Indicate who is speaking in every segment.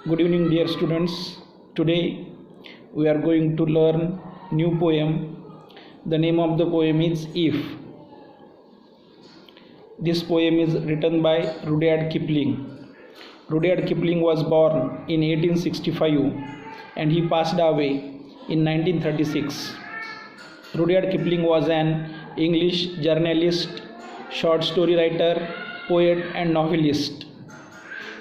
Speaker 1: Good evening, dear students. Today we are going to learn new poem. The name of the poem is If. This poem is written by Rudyard Kipling. Rudyard Kipling was born in 1865 and he passed away in 1936. Rudyard Kipling was an English journalist, short story writer, poet and novelist.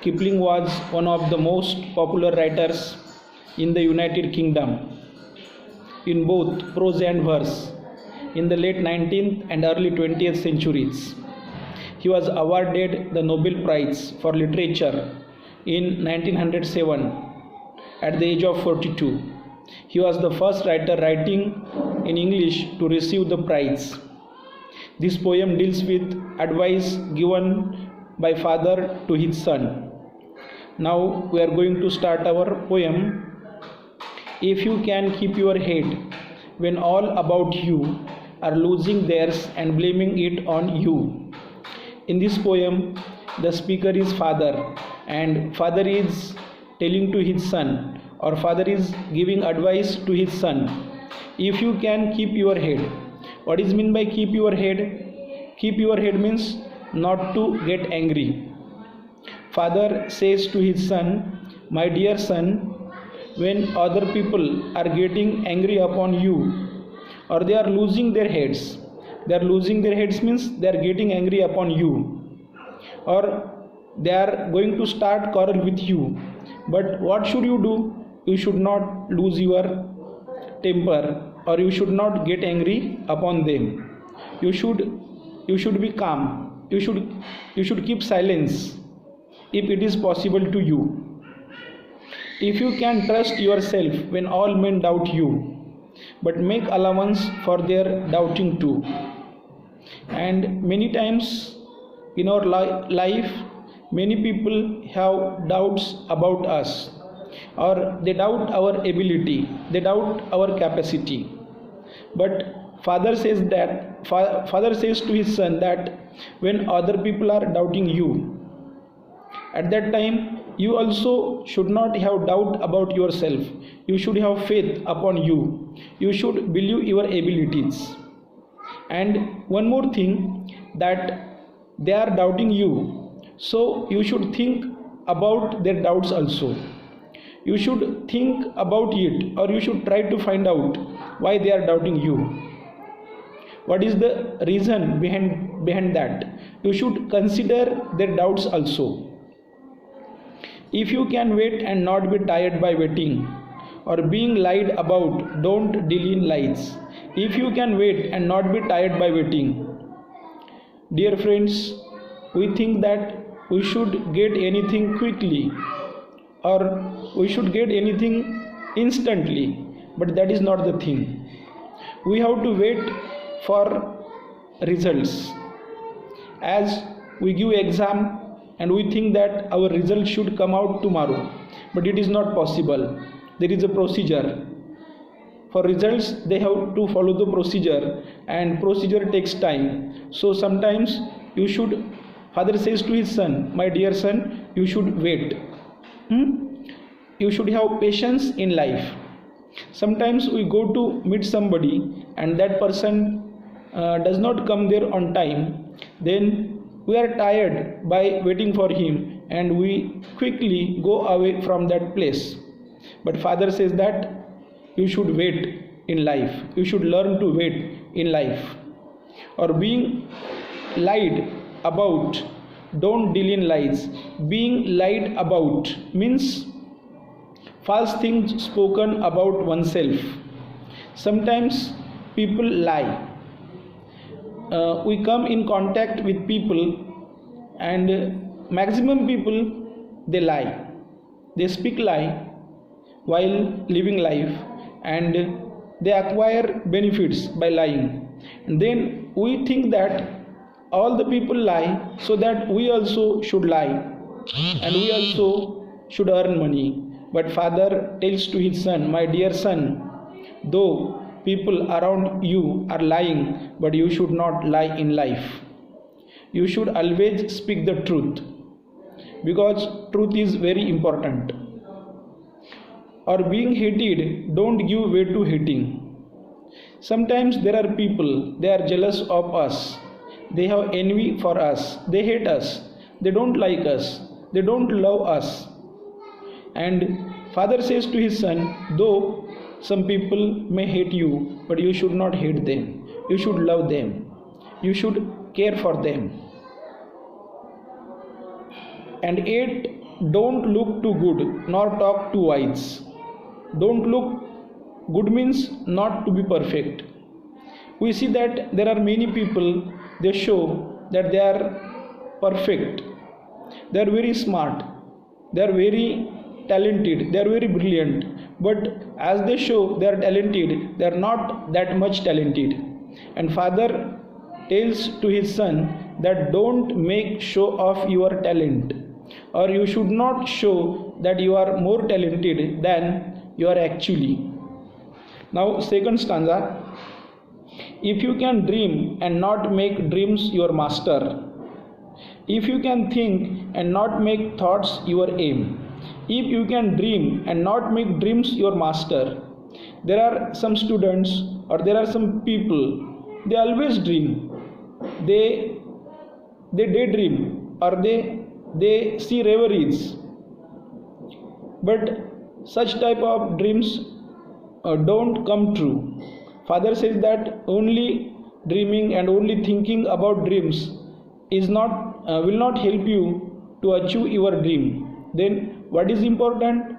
Speaker 1: Kipling was one of the most popular writers in the United Kingdom in both prose and verse in the late 19th and early 20th centuries. He was awarded the Nobel Prize for Literature in 1907 at the age of 42. He was the first writer writing in English to receive the prize. This poem deals with advice given by father to his son. Now we are going to start our poem. If you can keep your head when all about you are losing theirs and blaming it on you. In this poem, the speaker is father, and father is telling to his son, or father is giving advice to his son. If you can keep your head. What is meant by keep your head? Keep your head means not to get angry. Father says to his son, my dear son, when other people are getting angry upon you, or they are losing their heads, means they are getting angry upon you, or they are going to start quarrel with you. But what should you do? You should not lose your temper, or you should not get angry upon them. You should be calm. You should keep silence if it is possible to you. If you can trust yourself when all men doubt you, but make allowance for their doubting too. And many times in our life, many people have doubts about us, or they doubt our ability, they doubt our capacity. But father says to his son that when other people are doubting you, at that time you also should not have doubt about yourself. You should have faith upon you. You should believe your abilities. And one more thing, that they are doubting you, so you should think about their doubts also. You should think about it, or you should try to find out why they are doubting you. What is the reason behind that? You should consider their doubts also. If you can wait and not be tired by waiting, or being lied about, don't deal in lies. If you can wait and not be tired by waiting. Dear friends, we think that we should get anything quickly, or we should get anything instantly, but that is not the thing. We have to wait for results. As we give exam and we think that our result should come out tomorrow, but it is not possible. There is a procedure. For results, they have to follow the procedure, and procedure takes time. So sometimes father says to his son, my dear son, you should wait. You should have patience in life. Sometimes we go to meet somebody and that person does not come there on time. Then we are tired by waiting for him and we quickly go away from that place. But father says that you should wait in life. You should learn to wait in life. Or being lied about, don't deal in lies. Being lied about means false things spoken about oneself. Sometimes people lie. We come in contact with people, and maximum people, they lie. They speak lie while living life, and they acquire benefits by lying. And then we think that all the people lie, so that we also should lie, and we also should earn money. But father tells to his son, my dear son, though people around you are lying, but you should not lie in life. You should always speak the truth, because truth is very important. or being hated, don't give way to hating. Sometimes there are people, they are jealous of us. They have envy for us. They hate us. They don't like us. They don't love us. And Father says to his son, though some people may hate you, but you should not hate them. You should love them. You should care for them. And 8, don't look too good nor talk too wise. Don't look good means not to be perfect. We see that there are many people, they show that they are perfect. They are very smart. They are very talented. They are very brilliant. But as they show they are talented, they are not that much talented. And Father tells to his son that don't make show of your talent, or you should not show that you are more talented than you are actually. Now, second stanza. If you can dream and not make dreams your master, if you can think and not make thoughts your aim, if you can dream and not make dreams your master. There are some students or there are some people, they always dream, they daydream, or they see reveries, but such type of dreams don't come true. Father says that only dreaming and only thinking about dreams is not will not help you to achieve your dream. Then what is important?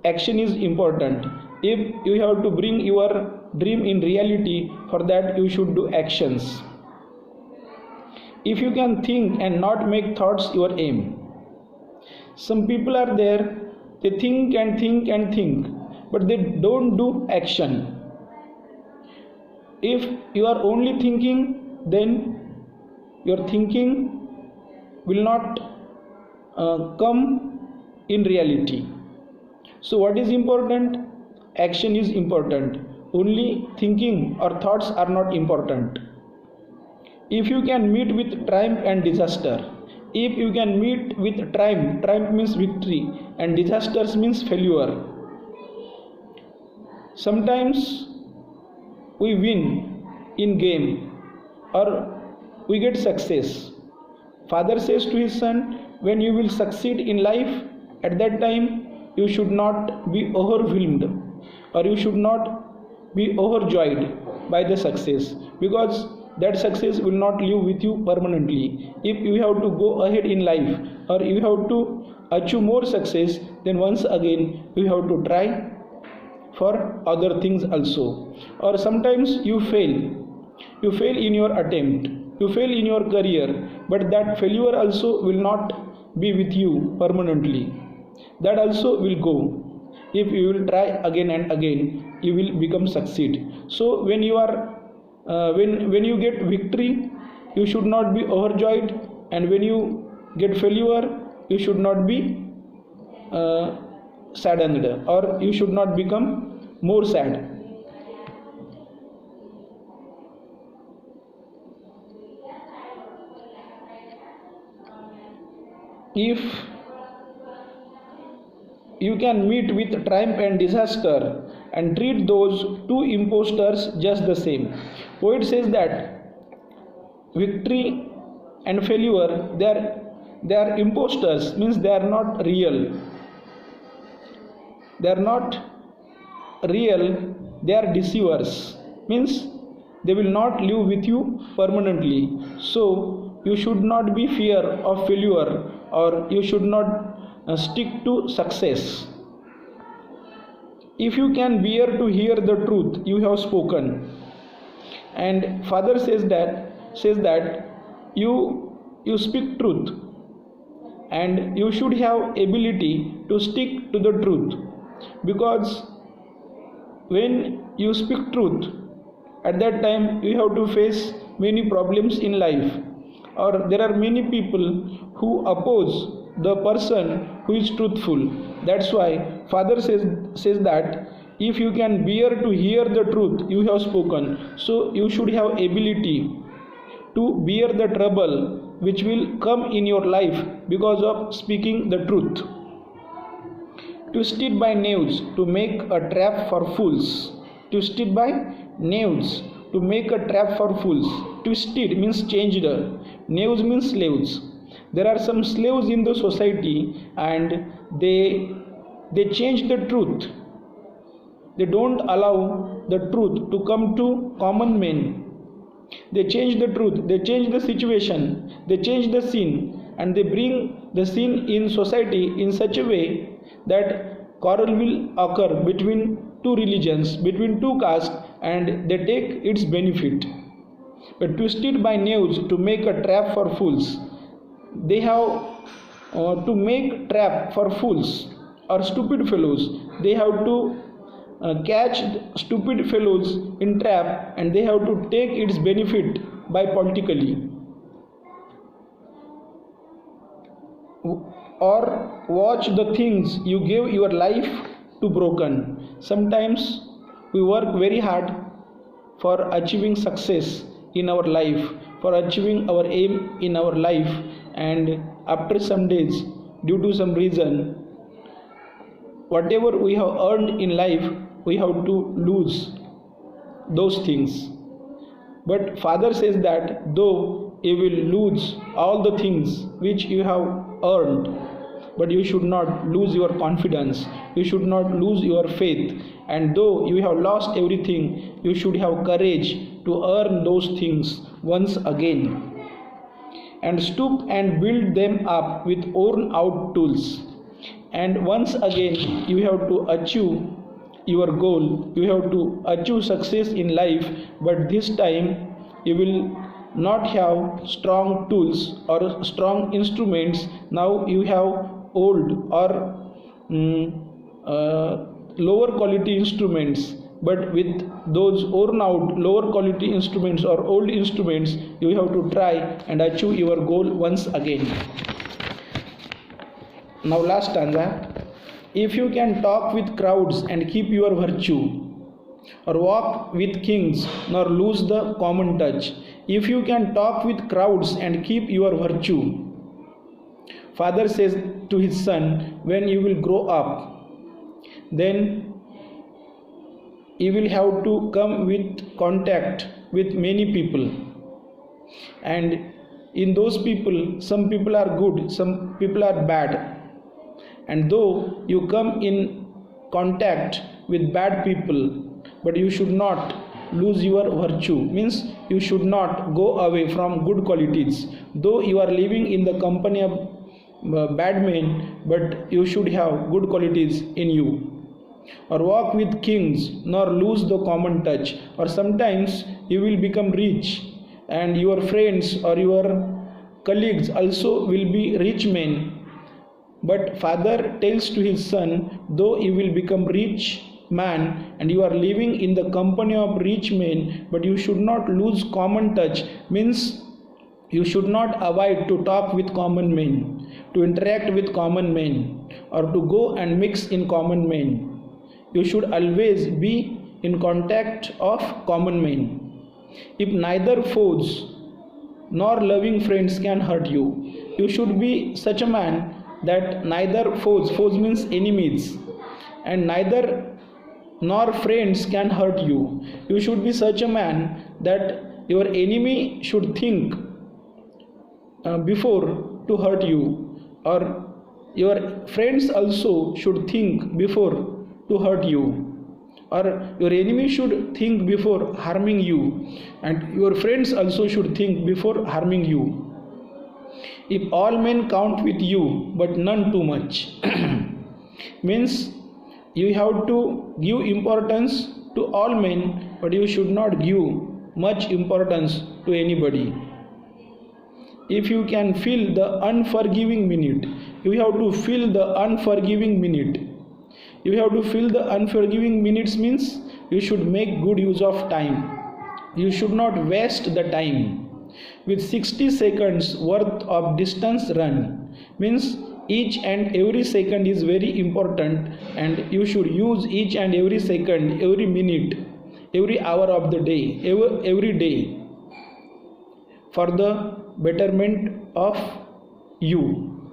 Speaker 1: Action is important. If you have to bring your dream in reality, for that you should do actions. If you can think and not make thoughts your aim. Some people are there, they think and think and think, but they don't do action. If you are only thinking, then your thinking will not come in reality. So what is important? Action is important. Only thinking or thoughts are not important. If you can meet with triumph and disaster, if you can meet with triumph means victory and disasters means failure. Sometimes we win in game or we get success. Father says to his son, when you will succeed in life, at that time you should not be overwhelmed or you should not be overjoyed by the success, because that success will not live with you permanently. If you have to go ahead in life or you have to achieve more success, then once again you have to try for other things also. Or sometimes you fail in your attempt, you fail in your career, but that failure also will not be with you permanently. That also will go. If you will try again and again, you will become succeed. So when you are when you get victory, you should not be overjoyed, and when you get failure, you should not be saddened, or you should not become more sad. If you can meet with triumph and disaster and treat those two impostors just the same. Poet says that victory and failure, they are impostors, means they are not real. They are not real, they are deceivers, means they will not live with you permanently. So you should not be fear of failure, or you should not stick to success. If you can bear to hear the truth you have spoken, and Father says that you speak truth, and you should have ability to stick to the truth, because when you speak truth, at that time you have to face many problems in life, or there are many people who oppose the person who is truthful. That's why Father says that if you can bear to hear the truth you have spoken, so you should have ability to bear the trouble which will come in your life because of speaking the truth. Twisted by knaves to make a trap for fools. Twisted by knaves to make a trap for fools. Twisted means changed. Knaves means slaves. There are some slaves in the society, and they change the truth. They don't allow the truth to come to common men. They change the truth, they change the situation, they change the scene, and they bring the scene in society in such a way that quarrel will occur between two religions, between two castes, and they take its benefit. But twisted by knaves to make a trap for fools. They have to make trap for fools or stupid fellows. They have to catch stupid fellows in trap, and they have to take its benefit by politically, or watch the things you give your life to broken. Sometimes we work very hard for achieving success in our life, for achieving our aim in our life, and after some days, due to some reason, whatever we have earned in life, we have to lose those things. But Father says that though you will lose all the things which you have earned, but you should not lose your confidence, you should not lose your faith, and though you have lost everything, you should have courage to earn those things once again, and stoop and build them up with worn out tools. And once again you have to achieve your goal, you have to achieve success in life, but this time you will not have strong tools or strong instruments. Now you have old or lower quality instruments, but with those worn out lower quality instruments or old instruments, you have to try and achieve your goal once again. Now last stanza. If you can talk with crowds and keep your virtue, or walk with kings nor lose the common touch. If you can talk with crowds and keep your virtue, Father says to his son, when you will grow up, then you will have to come with contact with many people, and in those people, some people are good, some people are bad. And though you come in contact with bad people, but you should not lose your virtue, means you should not go away from good qualities. Though you are living in the company of bad men, but you should have good qualities in you. Or walk with kings nor lose the common touch. Or sometimes you will become rich, and your friends or your colleagues also will be rich men. But Father tells to his son, though you will become rich man and you are living in the company of rich men, but you should not lose common touch, means you should not avoid to talk with common men, to interact with common men, or to go and mix in common men. You should always be in contact of common men. If neither foes nor loving friends can hurt you, you should be such a man that neither foes means enemies, and neither nor friends can hurt you. You should be such a man that your enemy should think before to hurt you, or your friends also should think before to hurt you, or your enemy should think before harming you, and your friends also should think before harming you. If all men count with you, but none too much, means you have to give importance to all men, but you should not give much importance to anybody. If you can feel the unforgiving minute, you have to feel the unforgiving minute. You have to feel the unforgiving minutes, means you should make good use of time. You should not waste the time. With 60 seconds worth of distance run, means each and every second is very important, and you should use each and every second, every minute, every hour of the day, every day for the betterment of you.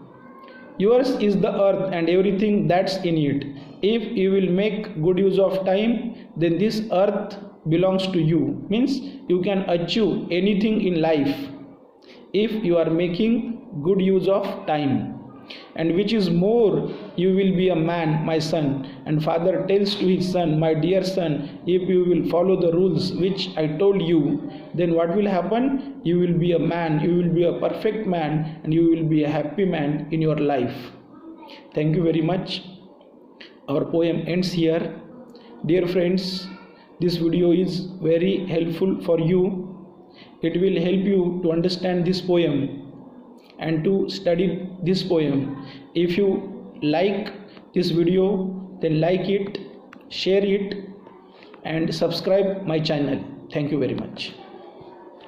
Speaker 1: Yours is the earth and everything that's in it. If you will make good use of time, then this earth belongs to you. Means you can achieve anything in life if you are making good use of time. And which is more, you will be a man, my son. And father tells to his son, my dear son, if you will follow the rules which I told you, then what will happen? You will be a man, you will be a perfect man, and you will be a happy man in your life. Thank you very much. Our poem ends here. Dear friends, this video is very helpful for you. It will help you to understand this poem and to study this poem. If you like this video, then like it, share it, and subscribe my channel. Thank you very much.